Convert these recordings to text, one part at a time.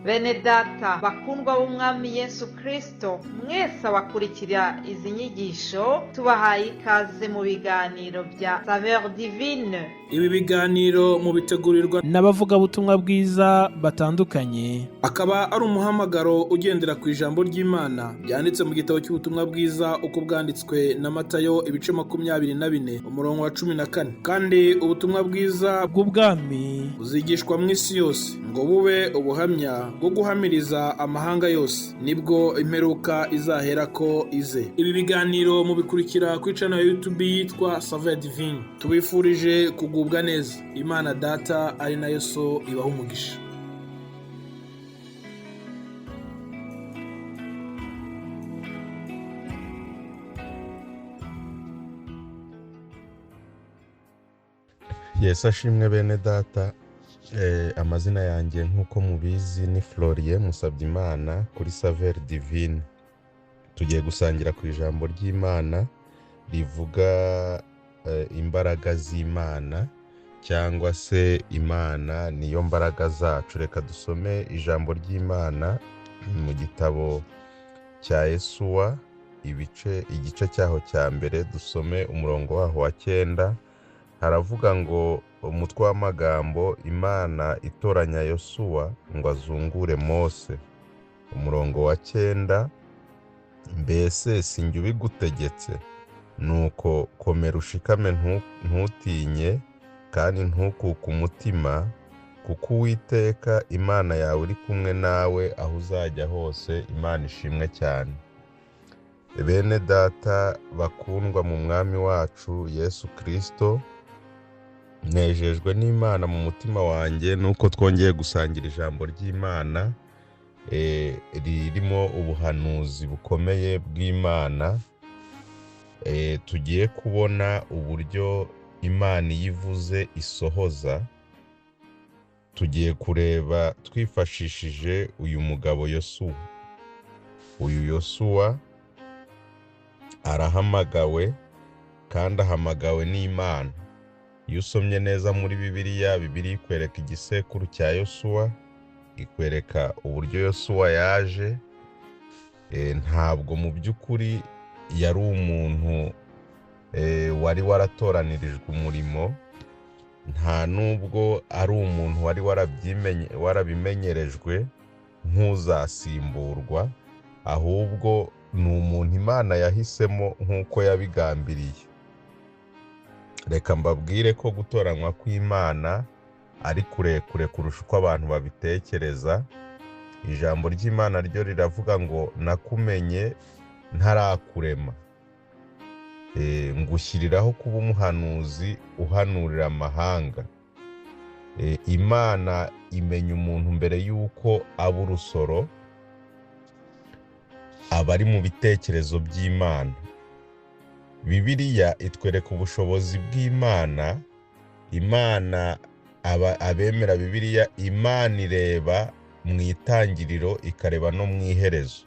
Bene data bakundwa b'umwami Yesu Kristo, mwese abakurikira izi nyigisho tubahaye ikaze mu biganiro bya Saveur Divine. Ibi biganiro mu bitegurirwa n'abavugabutumwa bwiza batandukanye, akaba ari umuhamagaro ugendera ku ijambo ry'Imana byanditse mu gitabo cy'ubutumwa bwiza uko bwanditswe na Matayo ibice 24 umurongo wa 14. Kandi ubutumwa bwiza bw'ubwami buzigishwa mu isi yose ngo bube ubuhamya bwo guhamiriza amahanga yose, nibwo imperuka izahera ko ize. Ibi biganiro mubikurikira ku channel ya YouTube yitwa Saveur Divine. Tubifurije kugubwa neza. Imana Data ari nayo So ibaha umugisha. Yesu ashimwe bene data. Amazina yanjye nk'uko mubizi ni Florien Musabyimana kuri Saveur Divine. Tugiye gusangira ku ijambo ry'Imana rivuga imbaraga z'Imana cyangwa se Imana niyo mbaraga zacu. Reka dusome ijambo ry'Imana mu gitabo cya Yesuwa igice cyaho cya mbere, dusome umurongo waho wa 9. Haravuga ngo umutwe w'amagambo, Imana itoranya Yosuwa ngo azungure Mose. Umurongo wa 9, mbese sinjye ubigutegetse, nuko komera ushikame ntutinye kandi ntukuke umutima, kuko Uwiteka Imana yawe iri kumwe nawe aho uzajya hose. Imana ishimwe cyane. Bene data bakundwa mu mwami wacu Yesu Kristo, nejejwe n'Imana mu mutima wanjye nuko twongeye gusangira ijambo ry'Imana ririmo ubuhanuzi bukomeye bw'Imana. Tugiye kubona uburyo Imana yivuze isohoza. Tugiye kureba twifashishije uyu mugabo Yosuwa. Uyu Yosuwa arahamagawe kandi ahamagawe n'Imana. Iyo usomye neza muri Bibiliya ikwereka igisekuru cya Yosuwa, ikwereka uburyo Yosuwa yaje. Ntabwo mu by'ukuri yari umuntu wari waratoranirijwe umurimo, nta nubwo ari umuntu wari warabimenyerejwe nk'uzasimburwa, ahubwo ni umuntu Imana yahisemo nk'uko yabigambiriye. Reka mbabwire ko gutoranywa kw'Imana ari kurekure kurusha uko abantu babitekereza. Ijambo ry'Imana ryo riravuga ngo nakumenye ntarakurema, ngushyiriraho kuba umuhanuzi uhanurira amahanga. Imana imenya umuntu mbere y'uko aba urusoro, aba ari mu bitekerezo by'Imana. Bibiliya itwereka ubushobozi bw'Imana. Imana abemera Bibiliya, Imana ireba mu itangiriro ikareba no mu iherezo.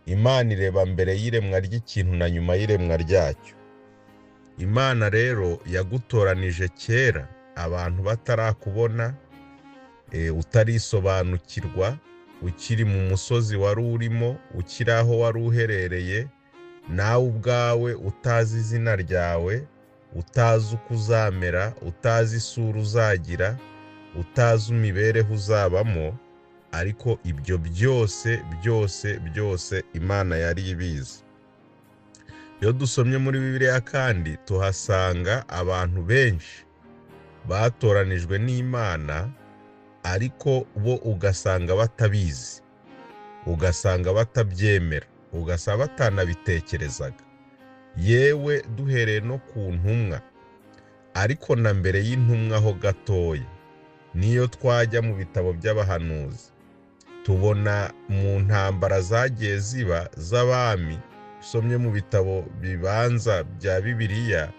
Imana ireba mbere y'iremwa ry'ikintu na nyuma y'iremwa ryacyo. Imana rero yagutoranije kera abantu batarakubona, utarisobanukirwa, ukiri mu musozi wari urimo, ukiri aho wari uherereye, nawe ubwawe utazi izina ryawe, utazi uko uzamera, utazi isura uzagira, utazi imibereho uzabamo, ariko ibyo byose Imana yari ibizi. Iyo dusomye muri Bibiliya kandi tuhasanga abantu benshi batoranijwe n'Imana, ariko bo ugasanga batabizi, ugasanga batabyemera, ugasanga batanabitekerezaga. Yewe duhereye no ku ntumwa, ariko na mbere y'intumwa ho gatoya, niyo twajya mu bitabo by'abahanuzi tubona mu ntambara zagiye ziba z'abami. Usomye mu bitabo bibanza bya Bibiliya,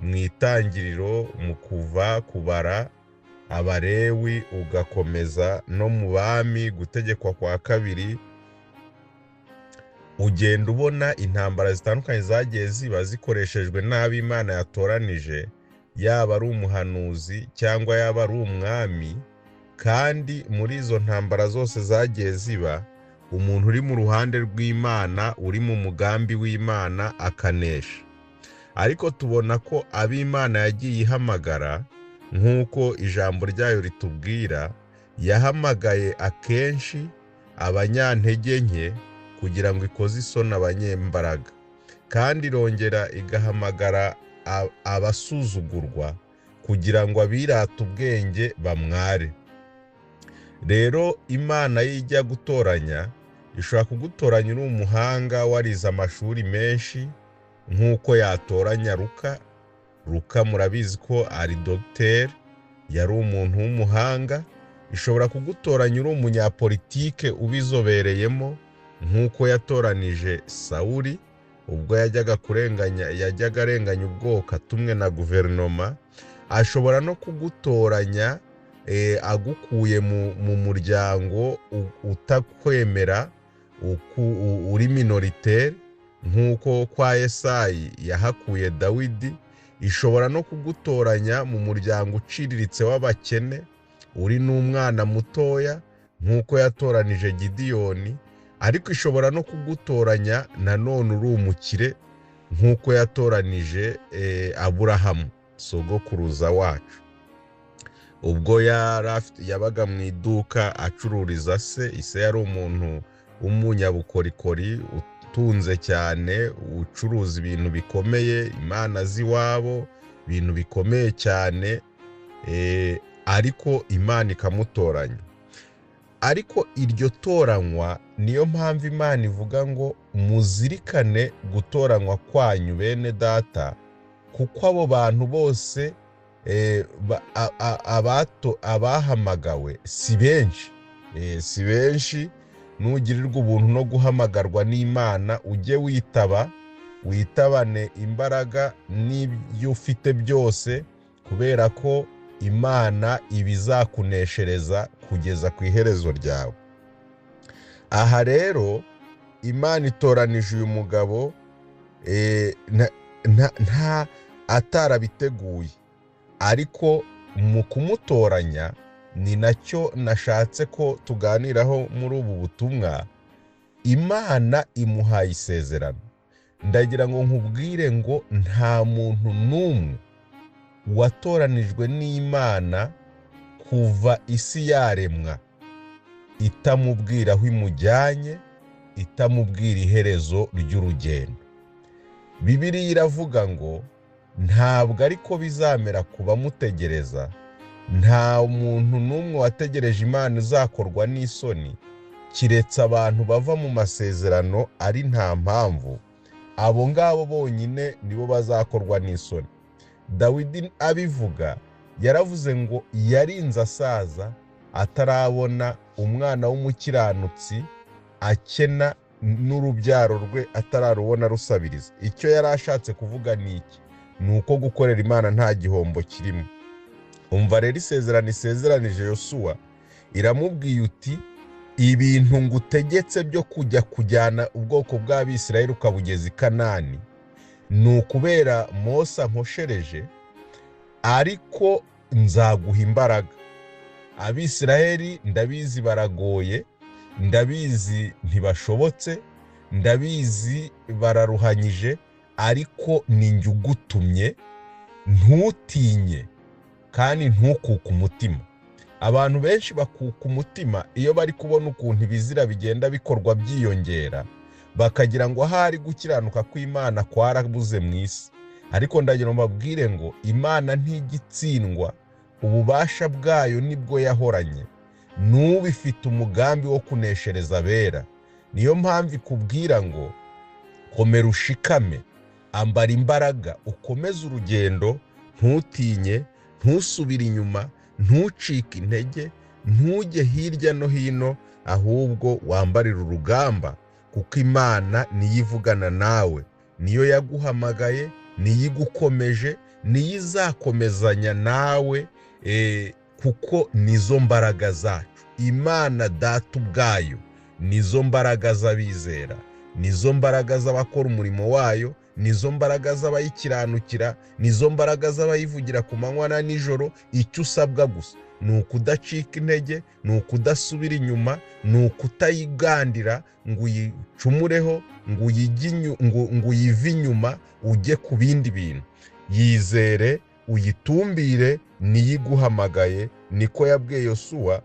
mu itangiriro, mu kuva, kubara, Abalewi, ugakomeza no mu bami, gutegekwa kwa kabiri, ugenda ubona intambara zitandukanye zagiye ziba zikoreshejwe n'abo Imana yatoranije, yaba ari umuhanuzi cyangwa yaba ari umwami, kandi muri izo ntambara zose zagiye ziba umuntu uri mu ruhande rw'Imana, uri mu mugambi w'Imana akanesha. Ariko tubona ko ab'Imana yagiye ihamagara nk'uko ijambo ryayo ritubwira, yahamagaye akenshi abanyantege nke kugira ngo ikoze isoni abanyembaraga, kandi irongera igahamagara abasuzugurwa kugira ngo abirata ubwenge bamware. Rero Imana yijya gutoranya, ishobora kugutoranya uri umuhanga warize amashuri menshi nk'uko yatoranya Luka murabizi ko ari dogiteri, yari umuntu w'umuhanga. Ishobora kugutoranya uri umunyapolitike ubizobereyemo nk'uko yatoranije Sawuli ubwo yajyaga arenganya ubwoko atumwe na guverinoma. Ashobora no kugutoranya agukuye mu muryango utakwemera, uri minoritaire nk'uko kwa Yesayi yahakuye Dawidi. Ishobora no kugutoranya mu muryango uciriritse w'abakene, uri n'umwana mutoya nk'uko yatoranije Gidiyoni. Ariko ishobora no kugutoranya nanone uri umukire nk'uko yatoranije Aburahamu sogokuruza wacu, ubwo yabaga mu iduka acururiza ise yari umuntu w'umunyabukorikori utunze cyane, ucuruza ibintu bikomeye, imana z'iwabo, ibintu bikomeye cyane, ariko Imana ikamutoranya. Ariko iryo toranywa niyo mpamvu Imana ivuga ngo muzirikane gutoranywa kwanyu bene data, kuko abo bantu bose abahamagawe si benshi. Nugirirwa ubuntu no guhamagarwa n'Imana, ujye witabane imbaraga n'ibyo ufite byose, kubera ko Imana ibizakuneshereza kugeza ku iherezo ryawe. Aha rero Imana itoranije uyu mugabo nta atarabiteguye, ariko mu kumutoranya ni nacyo nashatse ko tuganiraho muri ubu butumwa. Imana imuhaye isezerano. Ndagira ngo nkubwire ngo nta muntu n'umwe watoranijwe n'Imana kuva isi yaremwa itamubwira aho imujyanye, itamubwira iherezo ry'urugendo. Bibiliya iravuga ngo ntabwo ariko bizamera ku bamutegereza. Nta muntu n'umwe wategereje Imana uzakorwa n'isoni, kiretse abantu bava mu masezerano ari nta mpamvu. Abo ngabo bonyine nibo bazakorwa n'isoni. Dawidi abivuga yaravuze ngo yarinze asaza atarabona umwana w'umukiranutsi akena n'urubyaro rwe atararubona rusabiriza. Icyo yari ashatse kuvuga ni iki? Ni uko gukorera Imana nta gihombo kirimo. Umva rero isezerano isezeranije Yosuwa, iramubwiye uti ibintu ngutegetse byo kujyana ubwoko bw'Abisirayeli ukabugeza i Kanani ni ukubera Mose ankoshereje, ariko nzaguha imbaraga. Abisirayeli ndabizi baragoye, ndabizi ntibashobotse, ndabizi bararuhanyije, ariko ninjye ugutumye. Ntutinye kandi ntukuke umutima. Abantu benshi bakuka umutima iyo bari kubona ukuntu ibizira bigenda bikorwa byiyongera, bakagira ngo ahari gukiranuka kw'Imana kwarabuze mu isi. Ariko ndagira mbabwire ngo Imana ntigitsindwa, ububasha bwayo nibwo yahoranye, n'ubu ifite umugambi wo kuneshereza abera. Niyo mpamvu ikubwira ngo komera ushikame, ambara imbaraga, ukomeze urugendo, ntutinye, ntusubire inyuma, ntucike intege, ntujye hirya no hino, ahubwo wambarire urugamba, kuko Imana niyo ivugana nawe, niyo yaguhamagaye, niyo igukomeje, niyo izakomezanya nawe, kuko nizo mbaraga zacu. Imana Data ubwayo nizo mbaraga z'abizera, nizo mbaraga z'abakora umurimo wayo, nizo mbaraga z'abayikiranukira, nizo mbaraga z'abayivugira ku manywa na nijoro. Icyo usabwa gusa ni ukudacika intege, ni ukudasubira inyuma, ni ukutayigandira ngo uyicumureho, ngo uyive inyuma ujye ku bindi bintu. Yizere, uyitumbire, niyo iguhamagaye. Niko yabwiye Yosuwa,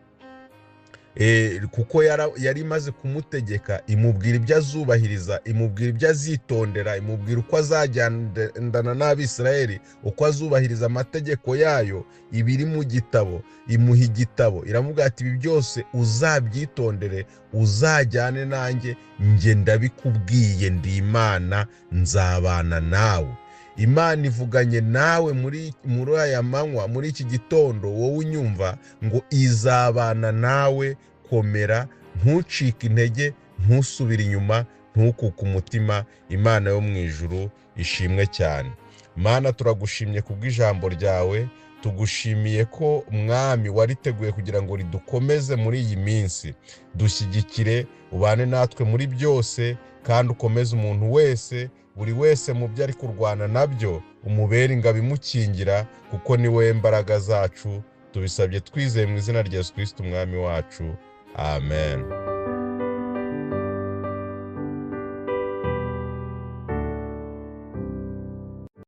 kuko yari imaze kumutegeka, imubwira ibyo azubahiriza, imubwira ibyo azitondera, imubwira uko azagendana n'Abisirayeli, uko azubahiriza amategeko yayo. Ibiri mu gitabo, imuha igitabo, iramubwira ati ibi byose uzabyitondere, uzajyane nanjye, njye ndabikubwiye, ndi Imana, nzabana nawe. Imana ivuganye nawe muri aya manywa, muri iki gitondo, wowe unyumva, ngo izabana nawe. Komera, ntucike intege, ntusubire inyuma, ntukuke umutima. Imana yo mu ijuru ishimwe cyane. Mana, turagushimye kubw'ijambo ryawe, tugushimiye ko Mwami wariteguye kugira ngo ridukomeze muri iyi minsi. Dushyigikire, ubane natwe muri byose, kandi ukomeze umuntu wese, buri wese mu byo ari kurwana nabyo, umubere ingabo imukingira, kuko ni wowe mbaraga zacu. Tubisabye twizeye mu izina rya Yesu Kristo umwami wacu. Amen.